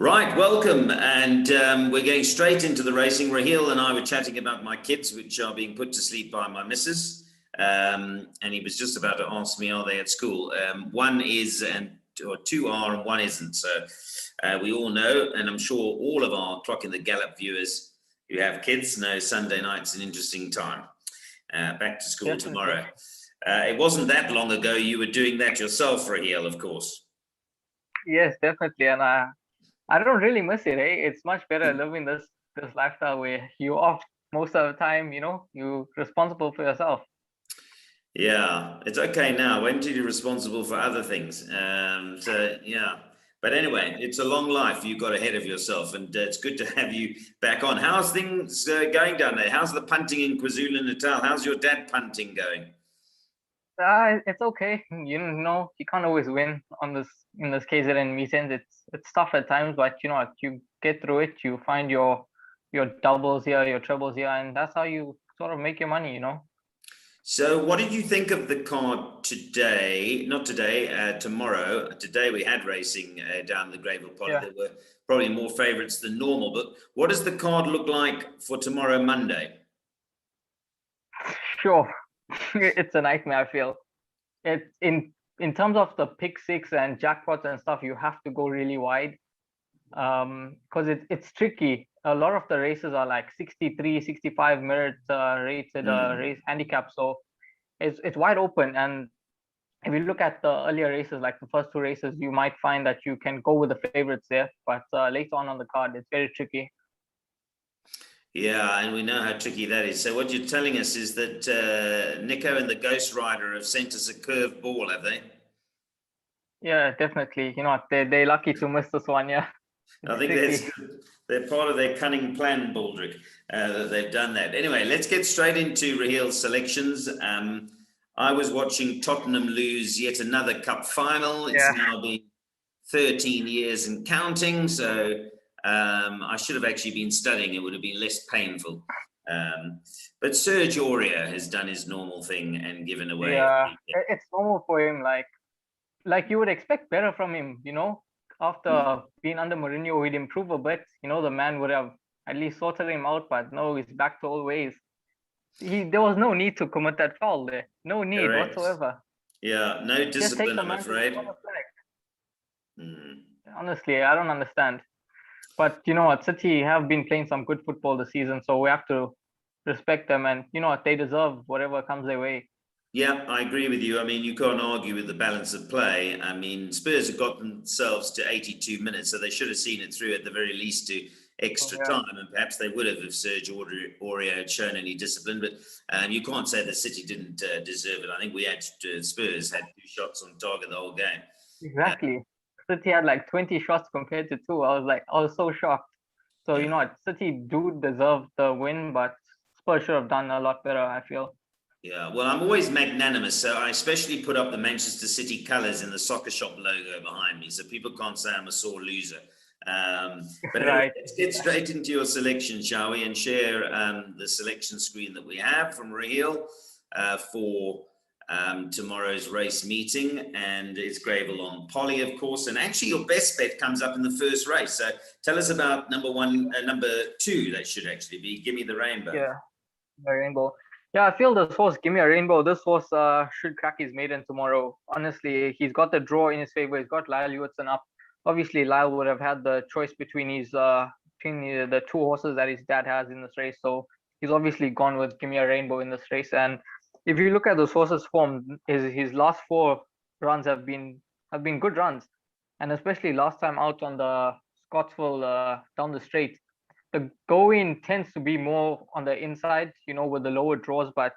Right, welcome. And we're going straight into the racing. Rahiel and I were chatting about my kids, which are being put to sleep by my missus. And he was just about to ask me, are they at school? One is, or two are, and one isn't. So we all know, and I'm sure all of our Clock in the Gallop viewers who have kids know Sunday night's an interesting time. Back to school Definitely. tomorrow. It wasn't that long ago you were doing that yourself, Rahiel, of course. Yes, definitely. And I don't really miss it, eh? It's much better living this lifestyle where you off most of the time, you're responsible for yourself. Yeah, it's okay now. Wait until you're responsible for other things. Yeah. But anyway, it's a long life you've got ahead of yourself, and it's good to have you back on. How's things going down there? How's the punting in KwaZulu-Natal? How's your dad punting going? It's okay. You can't always win on in this KZN meetings. It's tough at times, but you know what, you get through it, you find your doubles here, your trebles here, and that's how you sort of make your money. So, what did you think of the card today? Not today, tomorrow. Today we had racing down the Greyville Poly. Yeah. There were probably more favourites than normal. But what does the card look like for tomorrow, Monday? Sure. It's a nightmare, I feel. It's in terms of the pick six and jackpots and stuff, you have to go really wide. Because it's tricky. A lot of the races are like 63, 65 merit rated race handicap, so it's wide open. And if you look at the earlier races, like the first two races, you might find that you can go with the favorites there, but later on the card, it's very tricky. Yeah, and we know how tricky that is. So what you're telling us is that Nico and the Ghost Rider have sent us a curved ball, have they? Yeah, definitely. You know what, they're lucky to miss this one. Yeah. I think they're part of their cunning plan, Baldrick, that they've done that. Anyway, let's get straight into Rahiel's selections. I was watching Tottenham lose yet another cup final. It's now been 13 years and counting, so I should have actually been studying. It would have been less painful. But Serge Aurier has done his normal thing and given away. Yeah, it's normal for him. Like you would expect better from him, After being under Mourinho, he'd improve a bit. The man would have at least sorted him out, but no, he's back to old ways. There was no need to commit that foul there. No need whatsoever. Yeah, no discipline, I'm afraid. Honestly, I don't understand. But you know what, City have been playing some good football this season, so we have to respect them, and you know what, they deserve whatever comes their way. Yeah, I agree with you. I mean, you can't argue with the balance of play. I mean, Spurs have got themselves to 82 minutes, so they should have seen it through at the very least to extra time, and perhaps they would have if Serge Aurier had shown any discipline. But you can't say that City didn't deserve it. I think Spurs had 2 shots on target the whole game. Exactly. City had like 20 shots compared to 2. I was so shocked. So you know what, City do deserve the win, but Spurs should have done a lot better, I feel. Yeah, well, I'm always magnanimous, so I especially put up the Manchester City colours in the soccer shop logo behind me, so people can't say I'm a sore loser. But let's get straight into your selection, shall we, and share the selection screen that we have from Rahiel for tomorrow's race meeting, and it's Greyville on Poly, of course. And actually, your best bet comes up in the first race. So tell us about number 2. That should actually be Give Me the Rainbow. Yeah, the Rainbow. Yeah, I feel this horse, Give Me a Rainbow, this horse should crack his maiden tomorrow. Honestly, he's got the draw in his favor. He's got Lyle Hewitson up. Obviously, Lyle would have had the choice between the 2 horses that his dad has in this race. So he's obviously gone with Give Me a Rainbow in this race. And if you look at those horses' form, his last 4 runs have been good runs. And especially last time out on the Scottsville down the straight, the going tends to be more on the inside, with the lower draws, but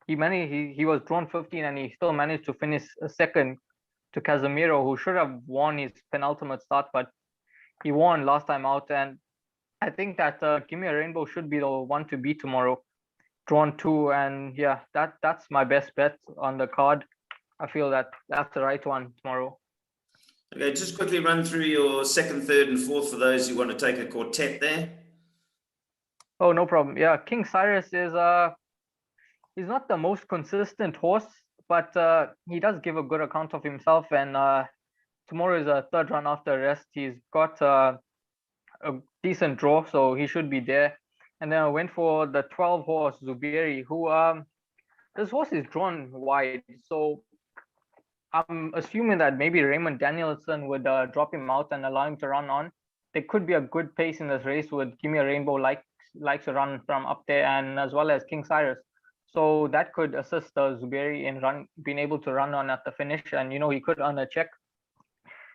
he was drawn 15 and he still managed to finish second to Casemiro, who should have won his penultimate start, but he won last time out. And I think that Give Me a Rainbow should be the one to beat tomorrow. Drawn 2, and yeah, that's my best bet on the card. I feel that that's the right one tomorrow. Okay, just quickly run through your 2nd, 3rd, and 4th for those who want to take a quartet there. Oh, no problem. Yeah, King Cyrus is he's not the most consistent horse, but he does give a good account of himself. And tomorrow is a 3rd run after rest. He's got a decent draw, so he should be there. And then I went for the 12 horse Zuberi, who this horse is drawn wide, so I'm assuming that maybe Raymond Danielson would drop him out and allow him to run on. There could be a good pace in this race with Gimme a Rainbow likes to run from up there, and as well as King Cyrus. So that could assist Zuberi in being able to run on at the finish, and he could earn a check.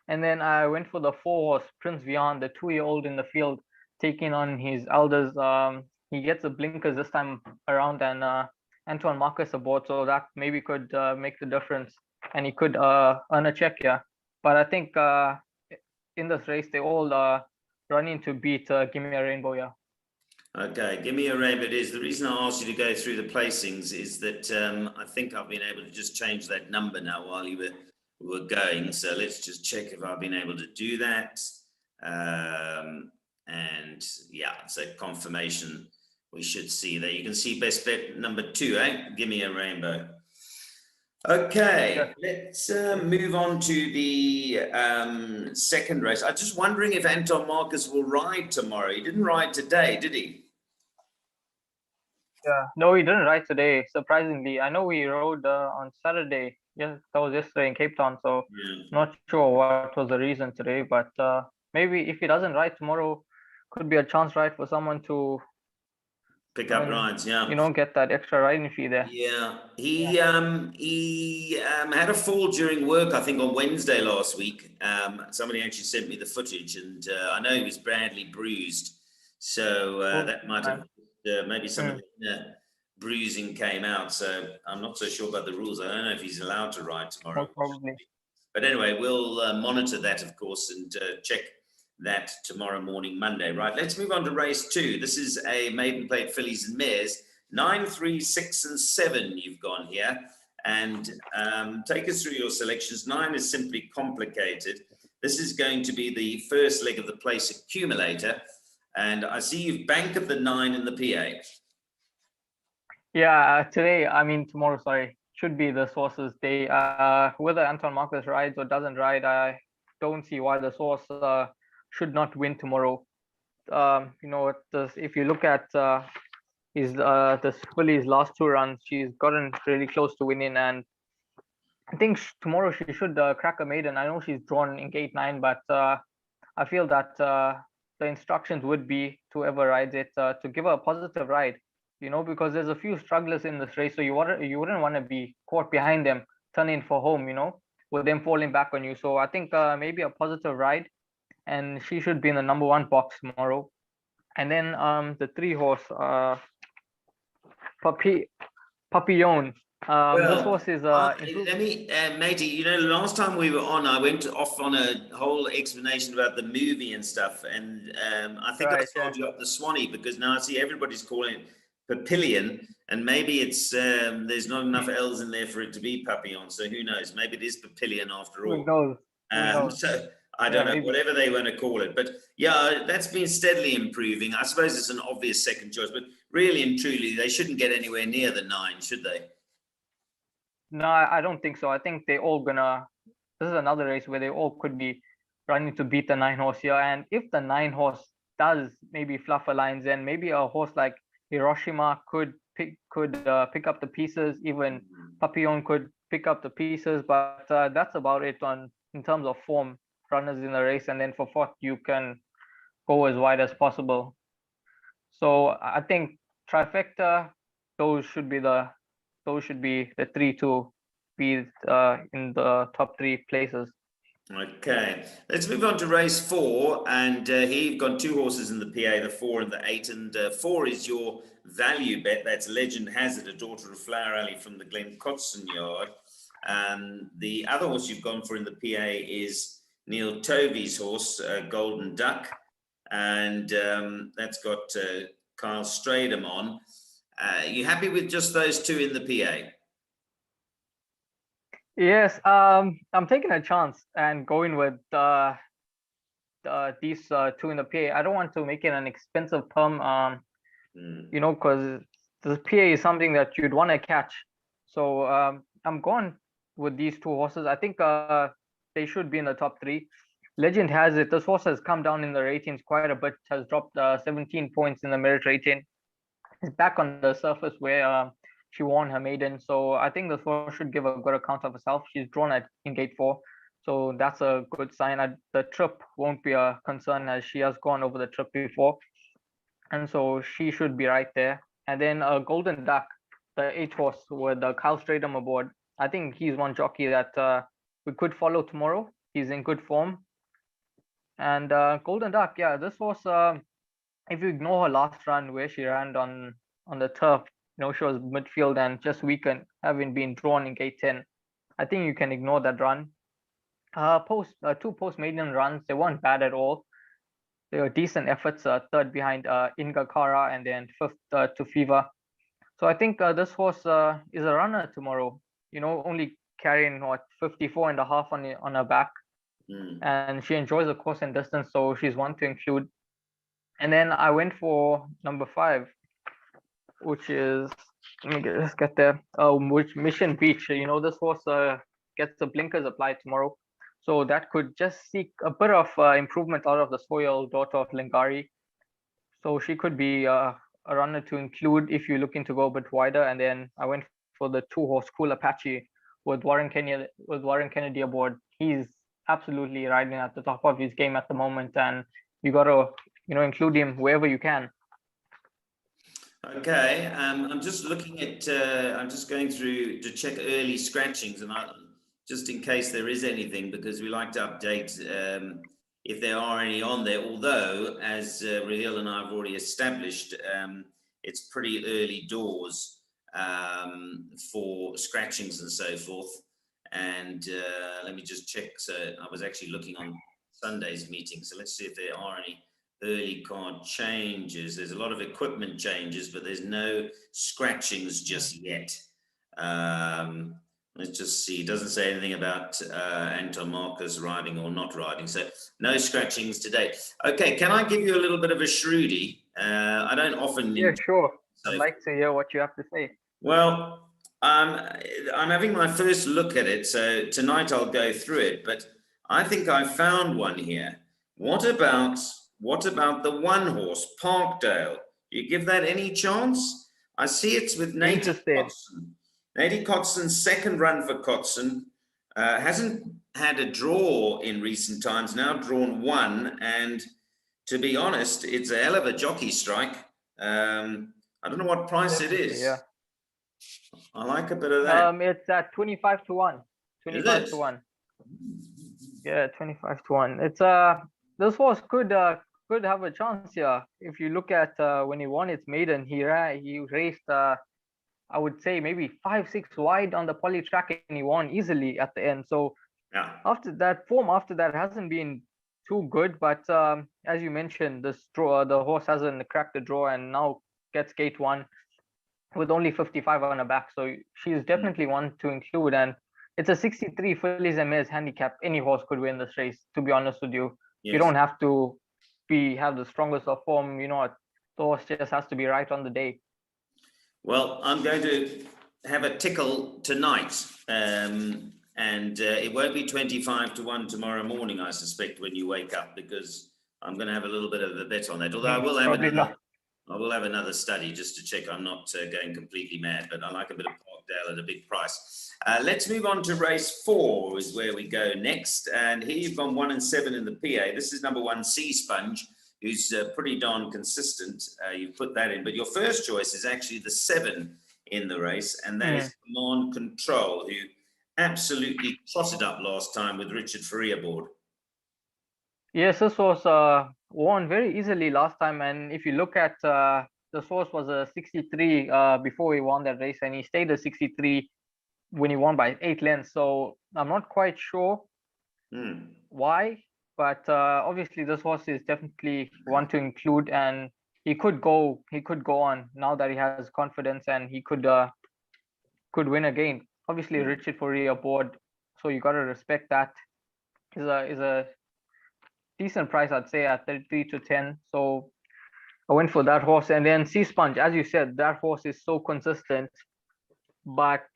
And then I went for the 4 horse Prince Vian, the 2-year-old in the field, taking on his elders. He gets the blinkers this time around, and Antoine Marcus aboard, so that maybe could make the difference, and he could earn a check. Yeah, but I think in this race they all running to beat Give Me a Rainbow. Yeah. Okay, Give Me a Rainbow it is. The reason I asked you to go through the placings is that I think I've been able to just change that number now while you were going. So let's just check if I've been able to do that. And yeah, so confirmation we should see there. You can see best bet number 2, Give Me a Rainbow. Okay, let's move on to the second race. I'm just wondering if Anton Marcus will ride tomorrow. He didn't ride today, did he? Yeah, no, he didn't ride today, surprisingly. I know he rode on Saturday. Yes, that was yesterday in Cape Town, so not sure what was the reason today, but maybe if he doesn't ride tomorrow, could be a chance ride for someone to pick up rides, yeah. Get that extra riding fee there. Yeah, he had a fall during work, I think, on Wednesday last week. Somebody actually sent me the footage, and I know he was badly bruised, so that might have maybe some of the bruising came out. So I'm not so sure about the rules. I don't know if he's allowed to ride tomorrow. Probably. But anyway, we'll monitor that, of course, and check that tomorrow morning, Monday. Right, let's move on to race 2. This is a maiden plate fillies and mares. 9, 3, 6, and 7 you've gone here. And take us through your selections. 9 is Simply Complicated. This is going to be the first leg of the place accumulator. And I see you've banked the 9 in the PA. Yeah, tomorrow, sorry, should be the source's day. Whether Anton Marcus rides or doesn't ride, I don't see why the source should not win tomorrow. If you look at this filly's last 2 runs, she's gotten really close to winning, and I think tomorrow she should crack a maiden. I know she's drawn in gate 9, but I feel that the instructions would be to whoever rides it to give her a positive ride, because there's a few strugglers in this race, so you wouldn't want to be caught behind them turning for home, with them falling back on you. So I think maybe a positive ride, and she should be in the number 1 box tomorrow. And then the 3 horse Papillon. This horse is let me, matey, last time we were on, I went off on a whole explanation about the movie and stuff, and I think I told you up the Swanee, because now I see everybody's calling it Papillion, and maybe it's there's not enough L's in there for it to be Papillon, so who knows, maybe it is Papillion after all. Who knows? So I don't know, whatever they want to call it, but yeah, that's been steadily improving. I suppose it's an obvious second choice, but really and truly they shouldn't get anywhere near the 9, should they? No, I don't think so. I think they all this is another race where they all could be running to beat the 9 horse here. And if the 9 horse does maybe fluff a lines, then maybe a horse like Hiroshima could pick up the pieces. Even Papillon could pick up the pieces, but that's about it in terms of form runners in the race. And then for 4th, you can go as wide as possible. So I think trifecta, those should be the 3 to be in the top 3 places. Okay, let's move on to race 4, and here you've got 2 horses in the PA, the 4 and the 8, and 4 is your value bet. That's Legend Hazard, a daughter of Flower Alley from the Glen Cotson yard. The other horse you've gone for in the PA is Neil Tovey's horse, Golden Duck, and that's got Kyle Stradham on. You happy with just those 2 in the PA? Yes, I'm taking a chance and going with these 2 in the PA. I don't want to make it an expensive perm, because the PA is something that you'd want to catch. So I'm going with these 2 horses. I think they should be in the top 3. legend has it this horse has come down in the ratings quite a bit, has dropped 17 points in the merit rating. Is back on the surface where she won her maiden. So I think this horse should give a good account of herself. She's drawn at in gate 4. So that's a good sign. The trip won't be a concern as she has gone over the trip before. And so she should be right there. And then Golden Duck, the 8th horse with Kyle Stradham aboard. I think he's one jockey that we could follow tomorrow. He's in good form. And Golden Duck, yeah, this horse, if you ignore her last run where she ran on the turf, she was midfield and just weakened, having been drawn in gate 10. I think you can ignore that run. Two post maiden runs, they weren't bad at all. They were decent efforts. Third behind Inga Kara and then fifth to Fever. So I think this horse is a runner tomorrow. Only carrying 54.5 on her back, and she enjoys the course and distance, so she's one to include. And then I went for number 5, which is, let me just get there. Which Mission Beach. This horse gets the blinkers applied tomorrow, so that could just seek a bit of improvement out of the 4-year-old daughter of Lingari. So she could be a runner to include if you're looking to go a bit wider. And then I went for the 2-horse Cool Apache with Warren Kennedy aboard. He's absolutely riding at the top of his game at the moment, and you got to include him wherever you can. Okay, I'm just looking at. I'm just going through to check early scratchings, and just in case there is anything, because we like to update if there are any on there. Although, as Rahiel and I have already established, it's pretty early doors for scratchings and so forth. And let me just check. So I was actually looking on Sunday's meeting. So let's see if there are any early card changes. There's a lot of equipment changes, but there's no scratchings just yet. Let's just see. It doesn't say anything about Anton Marcus riding or not riding. So no scratchings today. Okay, can I give you a little bit of a shrewdy? I don't often... Yeah, sure. I'd like to hear what you have to say. Well, I'm having my first look at it, so tonight I'll go through it, but I think I found one here. What about the 1-horse, Parkdale? You give that any chance? I see it's with Nate Cotson. Nate Cotson's second run for Cotson. Hasn't had a draw in recent times, now drawn 1, and to be honest, it's a hell of a jockey strike. I don't know what price Definitely, it is. Yeah. I like a bit of that. It's at 25 to 1. 25 to 1. Yeah, 25 to 1. It's this horse could have a chance here. If you look at when he won its maiden, he raced I would say maybe 5-6 wide on the Polytrack, and he won easily at the end. So yeah, after that hasn't been too good. But as you mentioned, the horse hasn't cracked the draw and now gets gate 1 with only 55 on her back. So she's definitely one to include. And it's a 63 fillies and mares handicap. Any horse could win this race, to be honest with you. Yes. You don't have to have the strongest of form. The horse just has to be right on the day. Well, I'm going to have a tickle tonight, and it won't be 25 to 1 tomorrow morning, I suspect, when you wake up, because I'm going to have a little bit of a bet on that. Although I will have another study just to check I'm not going completely mad, but I like a bit of Parkdale at a big price. Let's move on to race 4 is where we go next. And here you've gone 1 and 7 in the PA. This is number 1, Sea Sponge, who's pretty darn consistent. You've put that in. But your first choice is actually the 7 in the race, and that is Command Control, who absolutely trotted up last time with Richard Ferrier aboard. Yes, this was won very easily last time. And if you look at the source was a 63 before he won that race, and he stayed at 63 when he won by 8 lengths. So I'm not quite sure why. But obviously, this horse is definitely one to include, and he could go on now that he has confidence, and he could win again. Obviously, Richard Ferrier aboard, so you got to respect that. Is a decent price, I'd say, at 33 to 10. So I went for that horse, and then Sea Sponge, as you said, that horse is so consistent, but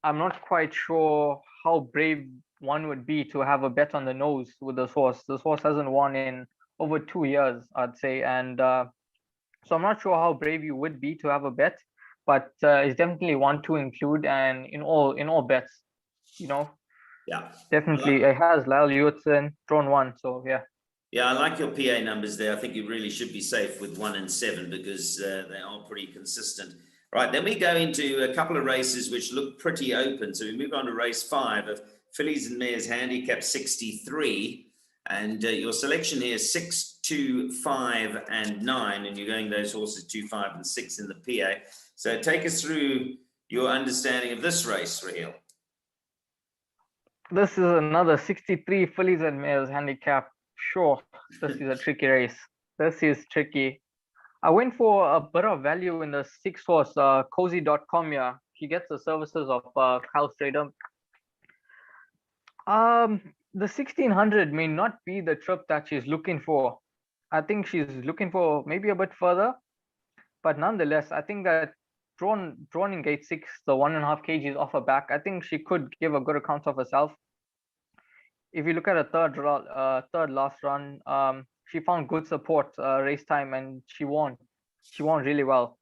I'm not quite sure how brave one would be to have a bet on the nose with this horse. This horse hasn't won in over 2 years, I'd say, and so I'm not sure how brave you would be to have a bet, but it's definitely one to include, and in all bets, you know, Yeah. definitely it has Lyle Lewitson drawn one. So yeah. Yeah, I like your PA numbers there. I think you really should be safe with 1 and 7 because they are pretty consistent. Right, then we go into a couple of races which look pretty open. So we move on to race 5 of fillies and mares handicap 63. And your selection here is 6, 2, 5, and 9. And you're going those horses 2, 5, and 6 in the PA. So take us through your understanding of this race, Rahiel. This is another 63 fillies and mares handicap. Sure, this is a tricky race. This is tricky. I went for a bit of value in the 6 horse, cozy.com here. She gets the services of Kyle Strader. The 1600 may not be the trip that she's looking for. I think she's looking for maybe a bit further, but nonetheless, I think that drawn in gate 6, the 1.5 kgs off her back, I think she could give a good account of herself. If you look at a third last run, she found good support race time, and she won really well.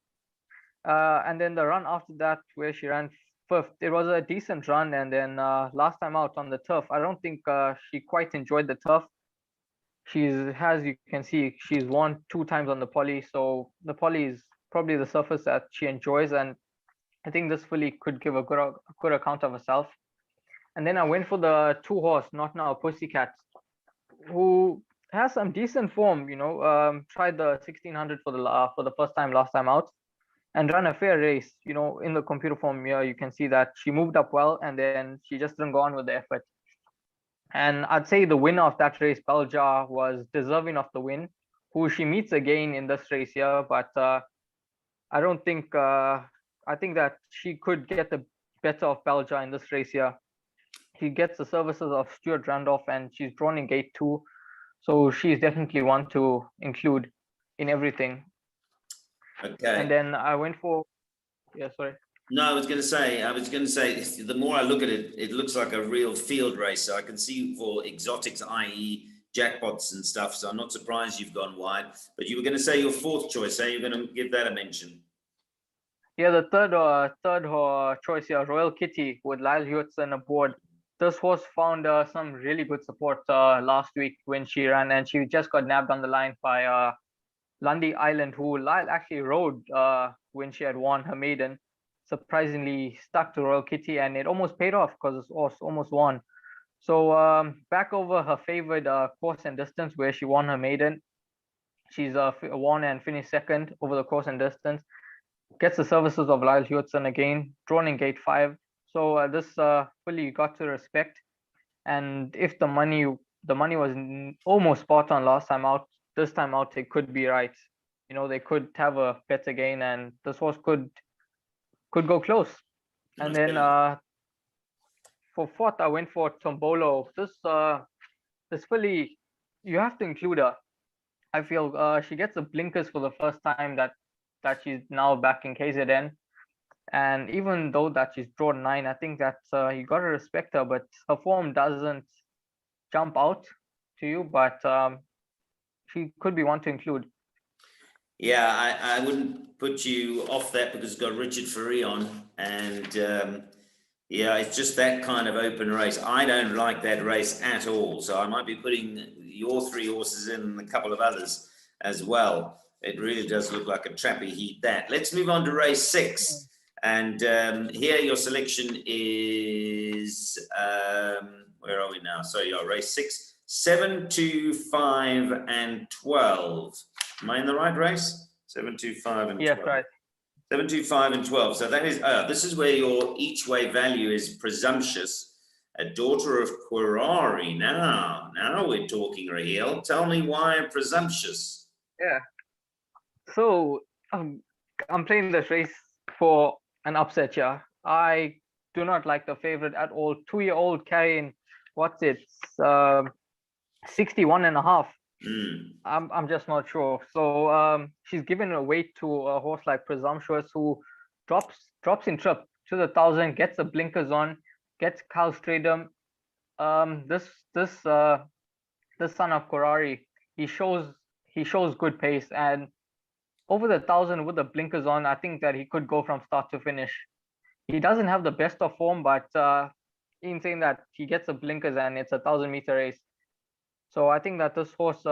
And then the run after that, where she ran 5th, it was a decent run. And then last time out on the turf, I don't think she quite enjoyed the turf. As you can see, she's won 2 times on the poly, so the poly is probably the surface that she enjoys, and I think this filly could give a good account of herself. And then I went for the 2 horse, Not Now Pussycat, who has some decent form. Tried the 1600 for the first time last time out, and ran a fair race. In the computer form here, you can see that she moved up well, and then she just didn't go on with the effort. And I'd say the winner of that race, Beljar, was deserving of the win, who she meets again in this race here. But I don't think, I think that she could get the better of Beljar in this race here. He gets the services of Stuart Randolph, and she's drawn in gate 2. So she's definitely one to include in everything. Okay. And then I went for, yeah, sorry. No, I was going to say, the more I look at it, it looks like a real field race. So I can see for exotics, i.e. jackpots and stuff. So I'm not surprised you've gone wide. But you were going to say your 4th choice. So you're going to give that a mention. Yeah, the third choice here, Royal Kitty with Lyle Hewitson aboard. This horse found some really good support last week when she ran, and she just got nabbed on the line by Lundy Island, who Lyle actually rode when she had won her maiden. Surprisingly stuck to Royal Kitty, and it almost paid off because this horse almost won. So back over her favored course and distance where she won her maiden. She's won and finished 2nd over the course and distance. Gets the services of Lyle Hewitson again, drawn in gate 5. So this filly got to respect. And if the money was almost spot on last time out, this time out it could be right. They could have a bet again, and this horse could go close. And then for 4th, I went for Tombolo. This filly, you have to include her. I feel she gets the blinkers for the first time that she's now back in KZN. And even though that she's drawn 9, I think that you got to respect her, but her form doesn't jump out to you. But she could be one to include. Yeah, I wouldn't put you off that because it's got Richard Ferry on. And yeah, it's just that kind of open race. I don't like that race at all. So I might be putting your 3 horses in and a couple of others as well. It really does look like a trappy heat, that. Let's move on to race 6. And here your selection is, where are we now? So you're race 6, 7, 2, 5, and 12. Am I in the right race? 7, 2, 5, and 12. Yes, right. 7, 2, 5, and 12. So that is, this is where your each way value is Presumptuous, a daughter of Quirari. Now we're talking, Rahiel. Tell me why Presumptuous. Yeah. So I'm playing this race for an upset here. I do not like the favorite at all. 2-year-old carrying, 61.5. I'm just not sure. So she's given a weight to a horse like Presumptuous, who drops in trip to the 1,000, gets the blinkers on, gets Kyle Strader, this son of Korari, he shows good pace, and over the 1,000 with the blinkers on, I think that he could go from start to finish. He doesn't have the best of form, but in saying that, he gets the blinkers and it's a 1,000-meter race. So I think that this horse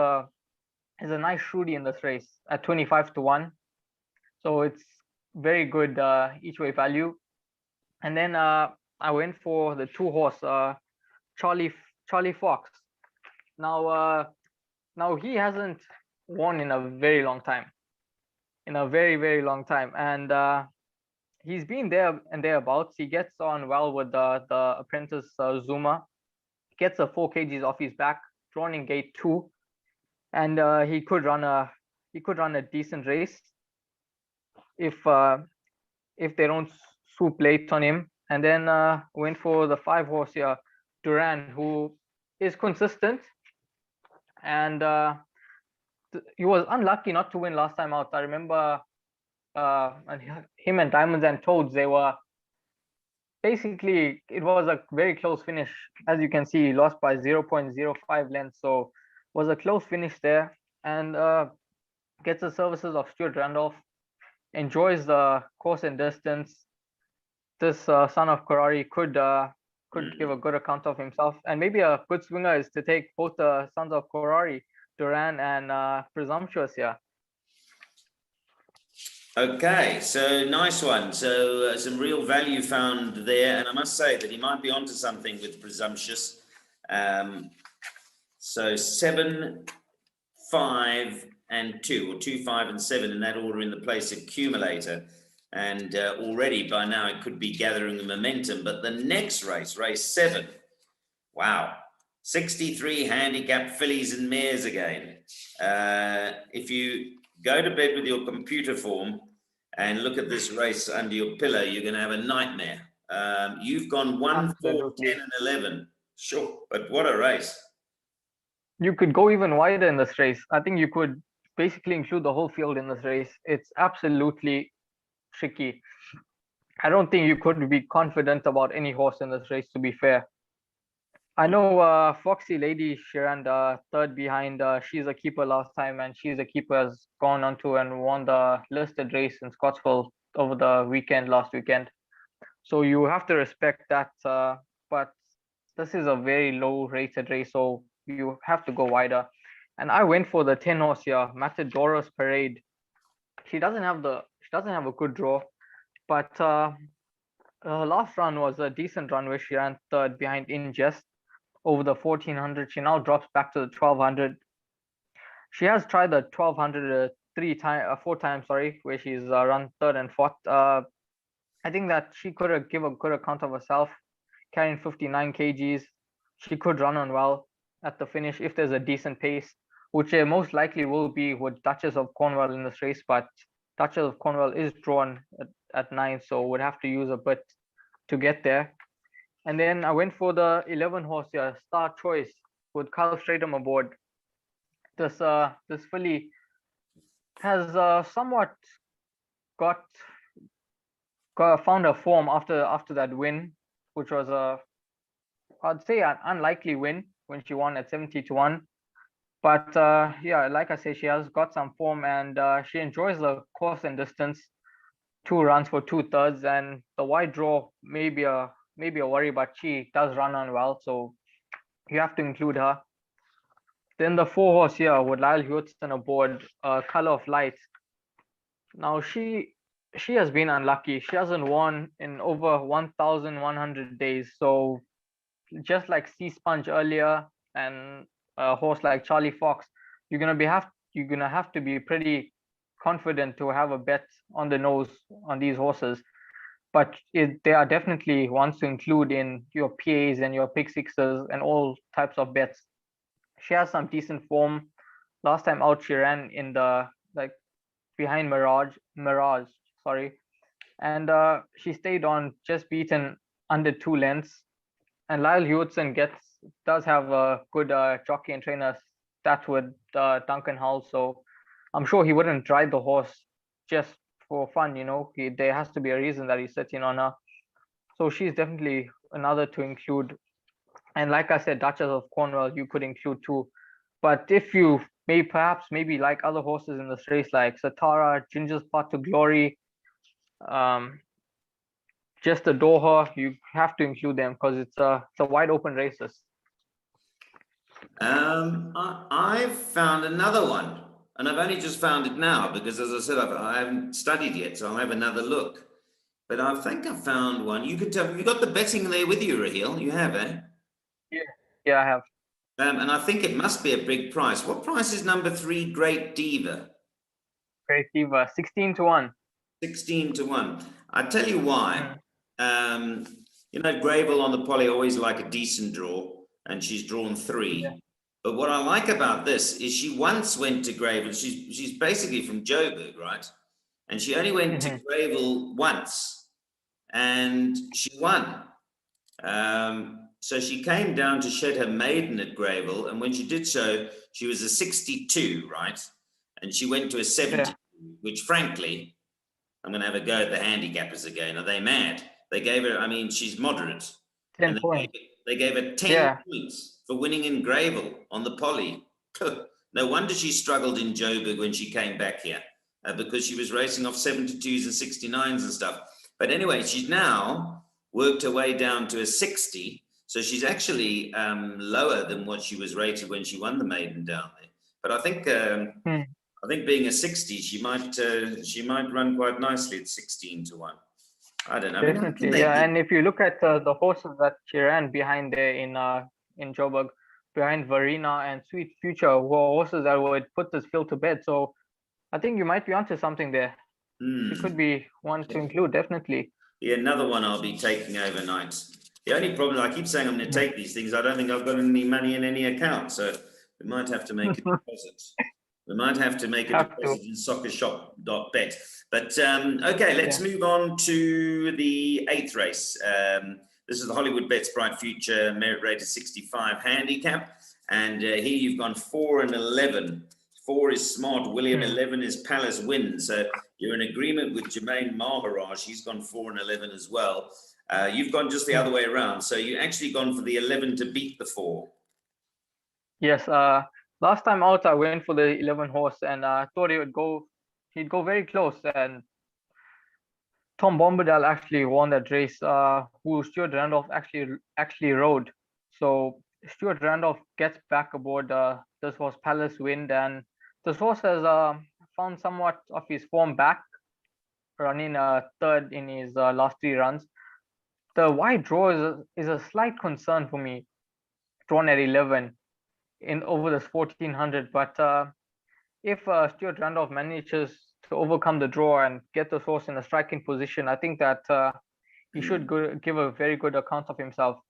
is a nice shooty in this race at 25-1. So it's very good each way value. And then I went for the 2-horse Charlie Fox. Now he hasn't won in a very long time, very long time, and he's been there and thereabouts. He gets on well with the apprentice Zuma, gets the 4 kgs off his back, drawn in gate 2, and he could run a decent race if they don't swoop late on him. And then went for the 5-horse here, Duran, who is consistent, and he was unlucky not to win last time out. I remember and him and Diamonds and Toads, they were basically, it was a very close finish. As you can see, he lost by 0.05 lengths, so was a close finish there. And gets the services of Stuart Randolph, enjoys the course and distance. This son of Korari could give a good account of himself, and maybe a good swinger is to take both the sons of Korari, Duran and Presumptuous here. Okay, so nice one. So some real value found there, and I must say that he might be onto something with Presumptuous. So 7, 5, and 2, or 2, 5, and 7 in that order in the place accumulator. And already by now it could be gathering the momentum. But the next race, race 7, wow, 63 handicap fillies and mares again. If you go to bed with your computer form and look at this race under your pillow, you're going to have a nightmare. You've gone 1, 4, 10, and 11. Sure, but what a race. You could go even wider in this race. I think you could basically include the whole field in this race. It's absolutely tricky. I don't think you could be confident about any horse in this race, to be fair. I know Foxy Lady, she ran third behind. She's a keeper last time, and she's a keeper, has gone on to and won the listed race in Scottsville over the last weekend. So you have to respect that. But this is a very low rated race, so you have to go wider. And I went for the 10-horse here, Matador's Parade. She doesn't have a good draw, but her last run was a decent run where she ran third behind Ingest over the 1400. She now drops back to the 1200. She has tried the 1200 4 times, where she's run third and fourth. I think that she could give a good account of herself, carrying 59 kgs. She could run on well at the finish if there's a decent pace, which most likely will be with Duchess of Cornwall in this race, but Duchess of Cornwall is drawn at 9, so would have to use a bit to get there. And then I went for the 11-horse here, Star Choice, with Carl Stratham aboard. This filly has somewhat found a form after that win, which was I'd say an unlikely win when she won at 70-1. But yeah, like I say, she has got some form, and she enjoys the course and distance. 2 runs for 2/3, and the wide draw may be a worry, but she does run on well, so you have to include her. Then the 4-horse here with Lyle Hewitson aboard, Color of Light. Now she has been unlucky. She hasn't won in over 1,100 days. So just like Sea Sponge earlier and a horse like Charlie Fox, you're gonna have to be pretty confident to have a bet on the nose on these horses. But they are definitely ones to include in your PAs and your pick sixes and all types of bets. She has some decent form. Last time out, she ran in the behind Mirage, and she stayed on, just beaten under 2 lengths. And Lyle Hewitson does have a good jockey and trainer stat with Duncan Hull, so I'm sure he wouldn't ride the horse just for fun, there has to be a reason that he's sitting on her. So she's definitely another to include. And like I said, Duchess of Cornwall, you could include too. But if you maybe like other horses in this race, like Satara, Ginger's Path to Glory, um, just the Doha, you have to include them because it's a wide open races. I've found another one, and I've only just found it now because, as I said, I haven't studied yet, so I'll have another look. But I think I found one. You could tell, you got the betting there with you, Rahiel. You have, eh? Yeah, I have. And I think it must be a big price. What price is number 3, Great Diva? Great Diva, 16 to 1. 16 to 1. I tell you why. You know, Greyville on the Poly always like a decent draw, and she's drawn 3. Yeah. But what I like about this is she once went to Greyville. She's basically from Joburg, right? And she only went to Greyville once, and she won. So she came down to shed her maiden at Greyville, and when she did so, she was a 62, right? And she went to a 70, which frankly, I'm going to have a go at the handicappers again. Are they mad? They gave her, I mean, she's moderate. 10 points. They gave her 10 points for winning in Greyville on the Poly. No wonder she struggled in Joburg when she came back here, because she was racing off 72s and 69s and stuff. But anyway, she's now worked her way down to a 60. So she's actually lower than what she was rated when she won the maiden down there. But I think being a 60, she might run quite nicely at 16 to 1. I don't know. Definitely, yeah. And if you look at the horses that she ran behind there in Joburg, behind Varina and Sweet Future, were horses that would put this field to bed. So I think you might be onto something there. She could be one to include, definitely. Yeah, another one I'll be taking overnight. The only problem, I keep saying I'm going to take these things. I don't think I've got any money in any account, so we might have to make a deposit. We might have to make a deposit in soccershop.bet. But okay, let's move on to the 8th race. This is the Hollywood Bets Bright Future merit rated 65 handicap. And here you've gone 4 and 11. 4 is Smart William, 11 is Palace Win. So you're in agreement with Jermaine Maharaj. He's gone 4 and 11 as well. You've gone just the other way around. So you actually gone for the 11 to beat the 4. Yes. Last time out, I went for the 11 horse, and I thought he'd go very close. And Tom Bombadil actually won that race, who Stuart Randolph actually rode. So Stuart Randolph gets back aboard this horse Palace Wind, and this horse has found somewhat of his form back, running 3rd in his last 3 runs. The wide draw is a slight concern for me, drawn at 11 in over this 1400. But if Stuart Randolph manages to overcome the draw and get the horse in a striking position, I think that he should give a very good account of himself.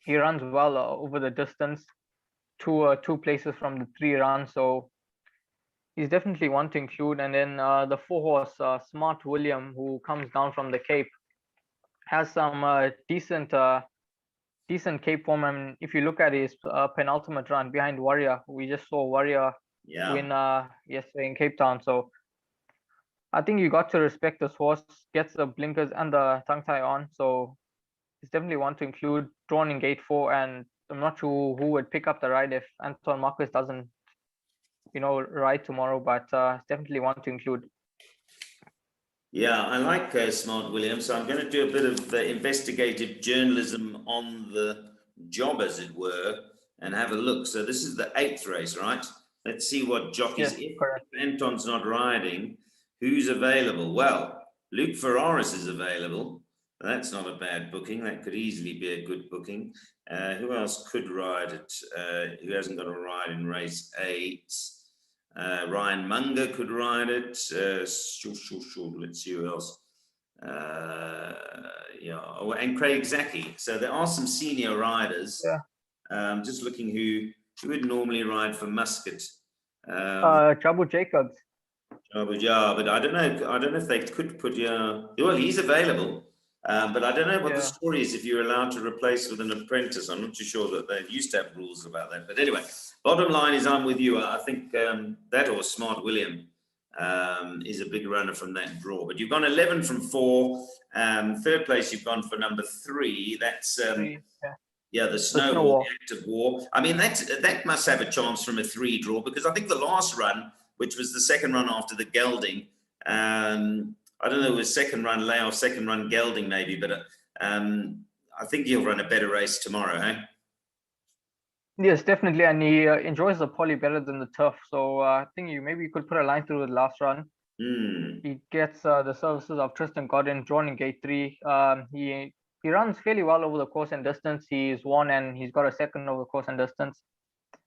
He runs well over the distance, 2 places from the 3 runs, so he's definitely one to include. And then the 4 horse Smart William, who comes down from the Cape, has some decent Cape form. I mean, if you look at his penultimate run behind Warrior, we just saw Warrior win yesterday in Cape Town. So I think you got to respect this horse. Gets the blinkers and the tongue tie on, so it's definitely one to include. Drawn in gate 4, and I'm not sure who would pick up the ride if Anton Marquez doesn't, ride tomorrow. But it's definitely one to include. Yeah, I like Smart William, so I'm going to do a bit of investigative journalism on the job, as it were, and have a look. So this is the 8th race, right? Let's see what jockeys, if Anton's not riding, who's available? Well, Luke Ferraris is available. That's not a bad booking. That could easily be a good booking. Who else could ride it? Who hasn't got a ride in race 8? Ryan Munger could ride it. Let's see who else. And Craig Zaki. So there are some senior riders. Just looking who would normally ride for Muscat. Jabu Jacobs. Yeah, but I don't know if they could put well, he's available. But I don't know what the story is if you're allowed to replace with an apprentice. I'm not too sure that they used to have rules about that. But anyway, bottom line is I'm with you. I think that or Smart William is a big runner from that draw. But you've gone 11 from 4. 3rd place, you've gone for number 3. That's Yeah, the snow snow war, war. the active war. I mean, that must have a chance from a 3 draw, because I think the last run, which was the second run after the gelding, I don't know, it was second run layoff, second run gelding maybe, but I think he'll run a better race tomorrow, eh? Yes, definitely, and he enjoys the poly better than the turf. So I think maybe you could put a line through the last run. He gets the services of Tristan Godin, drawn in gate 3. He runs fairly well over the course and distance. He's won and he's got a second over the course and distance.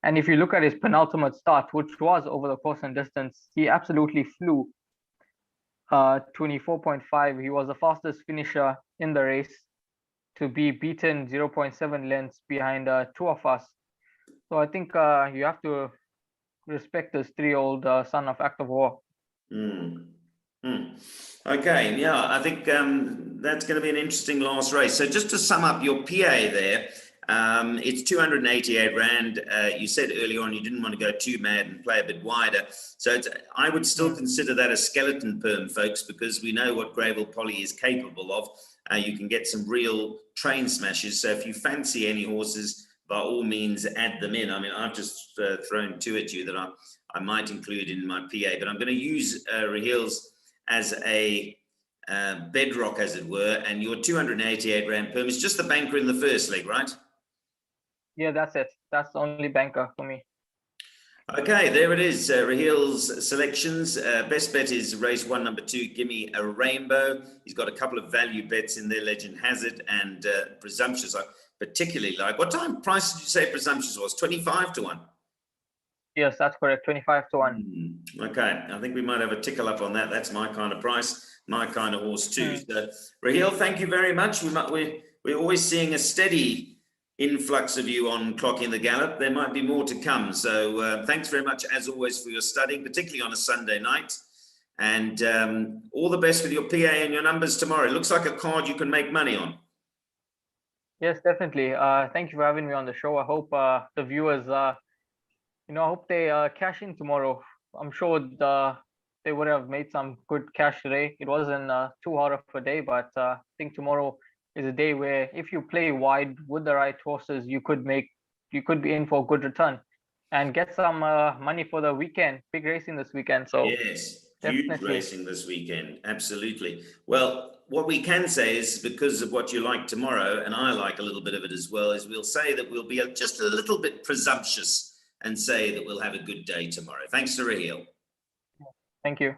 And if you look at his penultimate start, which was over the course and distance, he absolutely flew. 24.5. He was the fastest finisher in the race to be beaten 0.7 lengths behind 2 of us. So I think you have to respect this 3-year-old son of Active War. Okay, yeah, I think that's going to be an interesting last race. So just to sum up your PA there, it's 288 Rand. You said earlier on you didn't want to go too mad and play a bit wider. So I would still consider that a skeleton perm, folks, because we know what Greyville Poly is capable of. You can get some real train smashes. So if you fancy any horses, by all means, add them in. I mean, I've just thrown 2 at you that I might include in my PA, but I'm going to use Rahiel's as a bedrock, as it were, and your 288 Rand perm is just the banker in the first leg, right? Yeah, that's it. That's the only banker for me. Okay, there it is. Rahiel's selections. Best bet is race 1, number 2, Gimme a Rainbow. He's got a couple of value bets in there, Legend Hazard and Presumptuous. I particularly like. What time price did you say Presumptuous was? 25 to 1? Yes, that's correct. 25 to 1. Okay, I think we might have a tickle up on that. That's my kind of price, my kind of horse too. So, Rahiel, thank you very much. We're always seeing a steady influx of you on Clocking the Gallop. There might be more to come. So thanks very much, as always, for your studying, particularly on a Sunday night. And all the best with your PA and your numbers tomorrow. It looks like a card you can make money on. Yes, definitely. Thank you for having me on the show. I hope the viewers, I hope they cash in tomorrow. I'm sure they would have made some good cash today. It wasn't too hard of a day, but I think tomorrow is a day where if you play wide with the right horses, you could be in for a good return and get some money for the weekend. Big racing this weekend. So yes, definitely. huge racing this weekend. Absolutely. Well, what we can say is, because of what you like tomorrow, and I like a little bit of it as well, is we'll say that we'll be just a little bit presumptuous and say that we'll have a good day tomorrow. Thanks to Rahiel. Thank you.